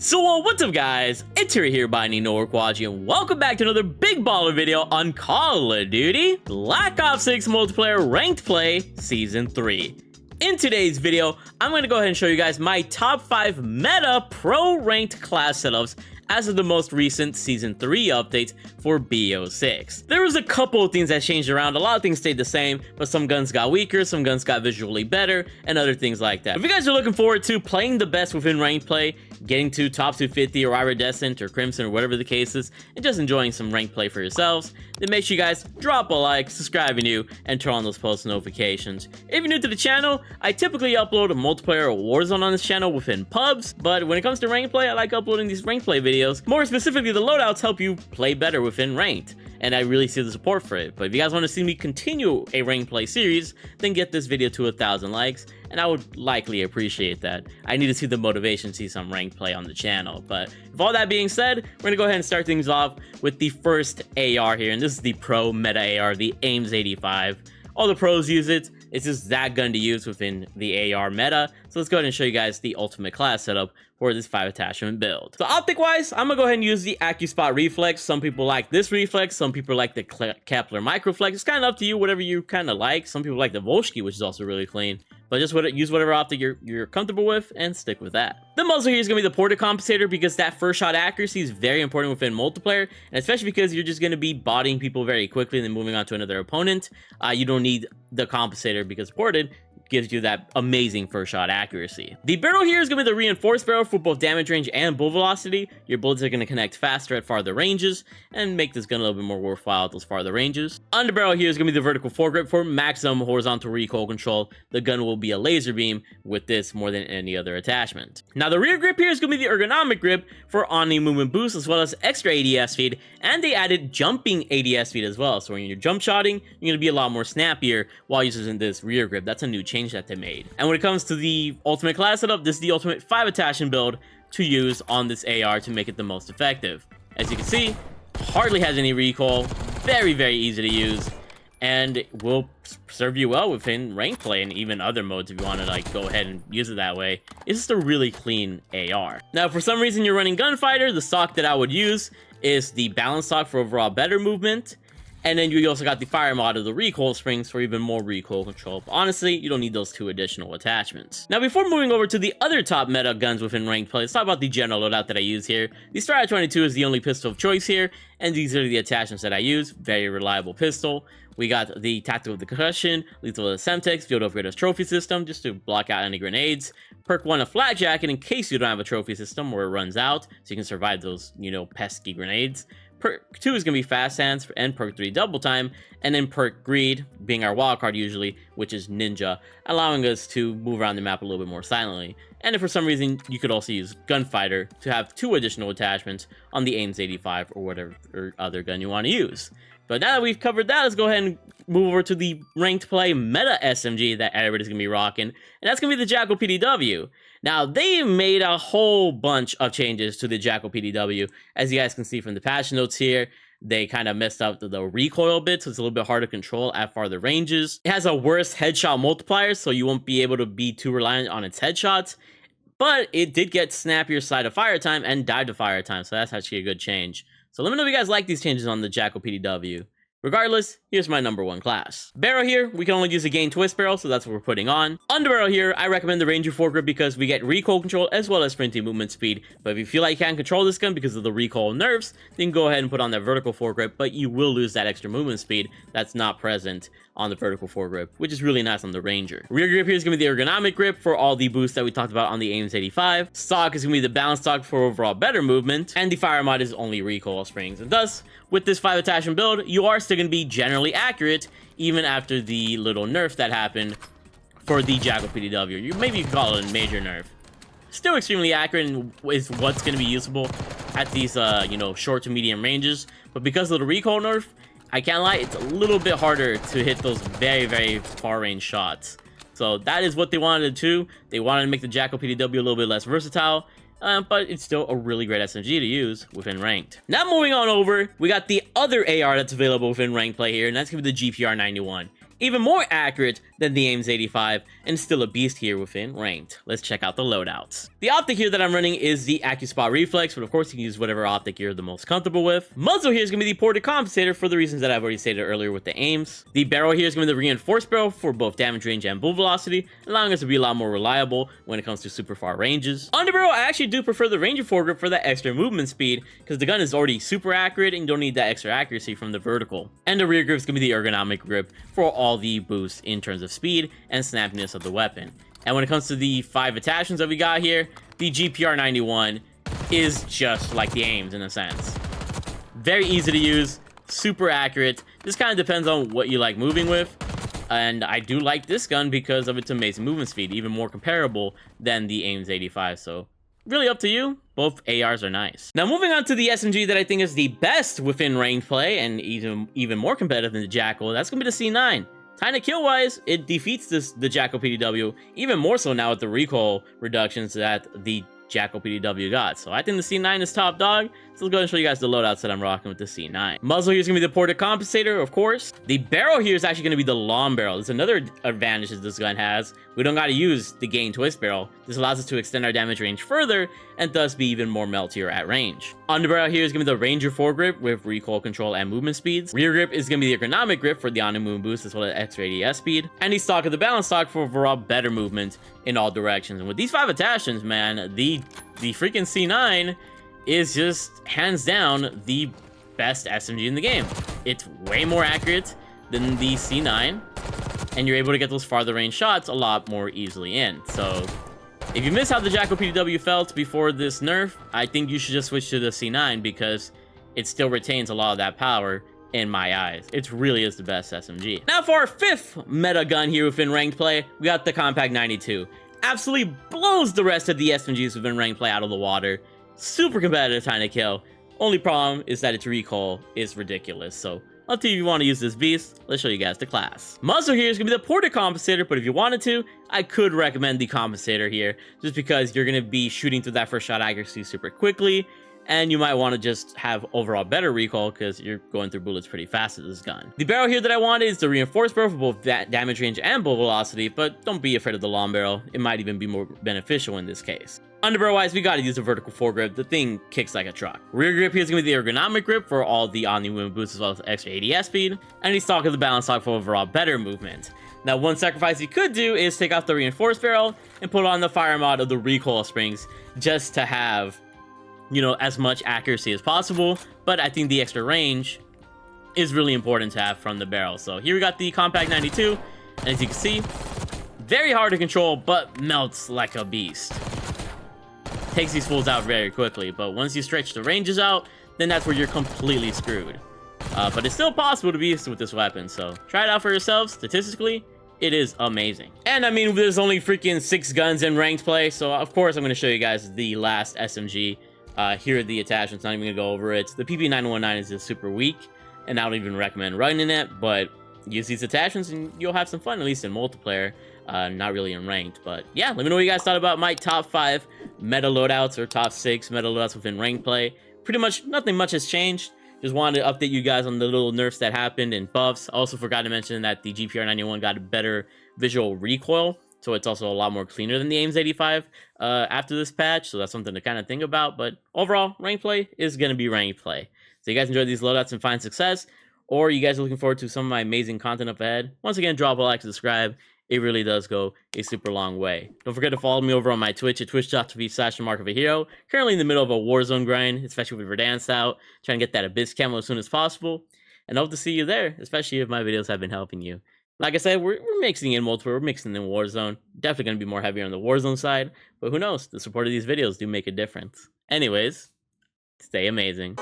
So what's up guys, it's here by Quadgy, and welcome back to another big baller video on Call of Duty Black Ops 6 Multiplayer Ranked Play Season 3. In today's video, I'm going to go ahead and show you guys my top 5 meta pro ranked class setups as of the most recent Season 3 update for BO6. There was a couple of things that changed around, a lot of things stayed the same, but some guns got weaker, some guns got visually better, and other things like that. If you guys are looking forward to playing the best within ranked play, getting to top 250 or iridescent or crimson or whatever the case is, and just enjoying some ranked play for yourselves, then make sure you guys drop a like, subscribe if you're new, and turn on those post notifications. If you're new to the channel, I typically upload a multiplayer or Warzone on this channel within pubs, but when it comes to ranked play, I like uploading these ranked play videos. More specifically, the loadouts help you play better within ranked, and I really see the support for it. But if you guys want to see me continue a ranked play series, then get this video to 1,000 likes, and I would likely appreciate that. I need to see the motivation to see some ranked play on the channel. But with all that being said, we're gonna go ahead and start things off with the first AR here, and this is the pro meta AR, the Ames 85. All the pros use it. It's just that gun to use within the AR meta. So let's go ahead and show you guys the ultimate class setup for this 5 attachment build. So optic wise, I'm gonna go ahead and use the AccuSpot reflex. Some people like this reflex, some people like the Kepler microflex. It's kind of up to you, whatever you kind of like. Some people like the Volsky, which is also really clean. But just use whatever optic you're comfortable with and stick with that. The muzzle here is going to be the ported compensator because that first shot accuracy is very important within multiplayer, and especially because you're just going to be bodying people very quickly and then moving on to another opponent. You don't need the compensator because ported gives you that amazing first shot accuracy. The barrel here is going to be the reinforced barrel for both damage range and bullet velocity. Your bullets are going to connect faster at farther ranges and make this gun a little bit more worthwhile at those farther ranges. Underbarrel here is going to be the vertical foregrip for maximum horizontal recoil control. The gun will be a laser beam with this more than any other attachment. Now the rear grip here is going to be the ergonomic grip for omni movement boost as well as extra ADS speed, and they added jumping ADS speed as well. So when you're jump shotting, you're going to be a lot more snappier while using this rear grip. That's a new change that they made. And when it comes to the ultimate class setup, this is the ultimate 5 attachment build to use on this AR to make it the most effective. As you can see, hardly has any recoil, very easy to use, and will serve you well within ranked play and even other modes if you want to like go ahead and use it that way. It's just a really clean AR. Now if for some reason you're running gunfighter, the stock that I would use is the balance stock for overall better movement. And then you also got the fire mod of the recoil springs for even more recoil control. But honestly, you don't need those 2 additional attachments. Now, before moving over to the other top meta guns within ranked play, let's talk about the general loadout that I use here. The Strat 22 is the only pistol of choice here, and these are the attachments that I use. Very reliable pistol. We got the Tactical Concussion, Lethal Semtex, Field Upgraders Trophy System, just to block out any grenades. Perk 1, a Flak Jacket, in case you don't have a trophy system where it runs out, so you can survive those, pesky grenades. Perk 2 is going to be Fast Hands, and Perk 3 Double Time, and then Perk Greed being our wild card usually, which is Ninja, allowing us to move around the map a little bit more silently. And if for some reason you could also use Gunfighter to have 2 additional attachments on the Ames 85 or whatever other gun you want to use. But now that we've covered that, let's go ahead and move over to the ranked play meta SMG that everybody's going to be rocking, and that's going to be the Jackal PDW. Now, they made a whole bunch of changes to the Jackal PDW. As you guys can see from the patch notes here, they kind of messed up the recoil a bit, so it's a little bit harder to control at farther ranges. It has a worse headshot multiplier, so you won't be able to be too reliant on its headshots. But it did get snappier side of fire time and dive to fire time, so that's actually a good change. So let me know if you guys like these changes on the Jackal PDW. Regardless, here's my number 1 class. Barrel here, we can only use a gain twist barrel, so that's what we're putting on. Underbarrel here, I recommend the Ranger foregrip because we get recoil control as well as sprinting movement speed. But if you feel like you can't control this gun because of the recoil nerfs, then go ahead and put on that vertical foregrip, but you will lose that extra movement speed that's not present on the vertical foregrip, which is really nice on the Ranger. Rear grip here is going to be the ergonomic grip for all the boosts that we talked about on the Ames 85. Stock is going to be the balance stock for overall better movement, and the fire mod is only recoil springs. And thus, with this 5 attachment build, you are still going to be generally accurate even after the little nerf that happened for the Jackal PDW. Maybe you could call it a major nerf. Still extremely accurate and is what's going to be usable at these, short to medium ranges. But because of the recoil nerf, I can't lie, it's a little bit harder to hit those very far range shots. So that is what they wanted to do. They wanted to make the Jackal PDW a little bit less versatile. But it's still a really great SMG to use within ranked. Now moving on over, we got the other AR that's available within ranked play here, and that's going to be the GPR 91. Even more accurate than the Ames 85, and still a beast here within ranked. Let's check out the loadouts. The optic here that I'm running is the AccuSpot Reflex, but of course you can use whatever optic you're the most comfortable with. Muzzle here is going to be the ported compensator for the reasons that I've already stated earlier with the Ames. The barrel here is going to be the reinforced barrel for both damage range and bullet velocity, allowing us to be a lot more reliable when it comes to super far ranges. Underbarrel, I actually do prefer the Ranger foregrip for that extra movement speed, because the gun is already super accurate and you don't need that extra accuracy from the vertical. And the rear grip is going to be the ergonomic grip for all the boosts in terms of speed and snappiness of the weapon. And when it comes to the 5 attachments that we got here, the GPR 91 is just like the Ames in a sense. Very easy to use, super accurate. This kind of depends on what you like moving with. And I do like this gun because of its amazing movement speed, even more comparable than the Ames 85. So really up to you. Both ARs are nice. Now moving on to the SMG that I think is the best within ranked play and even more competitive than the Jackal, that's gonna be the C9. Time to kill wise, it defeats the Jackal PDW, even more so now with the recoil reductions that the Jackal PDW got. So I think the C9 is top dog. So let's go and show you guys the loadouts that I'm rocking with the C9. Muzzle here is going to be the ported compensator, of course. The barrel here is actually going to be the long barrel. There's another advantage that this gun has. We don't got to use the gain twist barrel. This allows us to extend our damage range further and thus be even more meltier at range. Underbarrel here is going to be the Ranger foregrip with recoil control and movement speeds. Rear grip is going to be the ergonomic grip for the on-and-movement boost as well as extra ADS speed. And the stock of the balance stock for overall better movement in all directions. And with these 5 attachments, man, the freaking C9 is just hands down the best SMG in the game. It's way more accurate than the C9, and you're able to get those farther range shots a lot more easily in. So if you miss how the Jackal PDW felt before this nerf, I think you should just switch to the C9 because it still retains a lot of that power in my eyes. It really is the best SMG. Now for our 5th meta gun here within ranked play, we got the Kompakt 92. Absolutely blows the rest of the SMGs within ranked play out of the water. Super competitive time to kill. Only problem is that its recoil is ridiculous. So up to you if you want to use this beast. Let's show you guys the class. Muzzle here is going to be the ported compensator, but if you wanted to, I could recommend the compensator here just because you're going to be shooting through that first shot accuracy super quickly. And you might want to just have overall better recoil because you're going through bullets pretty fast with this gun. The barrel here that I wanted is the reinforced barrel for both damage range and bullet velocity, but don't be afraid of the long barrel. It might even be more beneficial in this case. Underbarrel wise, we gotta use a vertical foregrip. The thing kicks like a truck. Rear grip here is gonna be the ergonomic grip for all the on-the-movement boosts as well as extra ADS speed. And the stock of the balance stock for overall better movement. Now, one sacrifice you could do is take off the reinforced barrel and put on the fire mod of the recoil springs just to have, you know, as much accuracy as possible. But I think the extra range is really important to have from the barrel. So here we got the Kompakt 92, and as you can see, very hard to control, but melts like a beast. Takes these fools out very quickly, but once you stretch the ranges out, then that's where you're completely screwed. But it's still possible to beast with this weapon, so try it out for yourselves. Statistically, it is amazing. And I mean, there's only freaking 6 guns in ranked play, so of course I'm going to show you guys the last SMG. Here are the attachments, not even gonna go over it. The PP919 is just super weak, and I don't even recommend running it, but use these attachments and you'll have some fun, at least in multiplayer, not really in ranked. But yeah, let me know what you guys thought about my top 5 meta loadouts, or top 6 meta loadouts within ranked play. Pretty much nothing much has changed. Just wanted to update you guys on the little nerfs that happened and buffs. Also forgot to mention that the GPR 91 got a better visual recoil, so it's also a lot more cleaner than the Ames 85 after this patch, so that's something to kind of think about. But overall, ranked play is going to be ranked play. So you guys enjoyed these loadouts and find success, or you guys are looking forward to some of my amazing content up ahead, once again, drop a like, subscribe. It really does go a super long way. Don't forget to follow me over on my Twitch at twitch.tv/TheMarkOfAHero. Currently in the middle of a Warzone grind, especially with Verdansk out, trying to get that Abyss camo as soon as possible. And I hope to see you there, especially if my videos have been helping you. Like I said, we're mixing in multiplayer, we're mixing in Warzone. Definitely going to be more heavier on the Warzone side, but who knows? The support of these videos do make a difference. Anyways, stay amazing.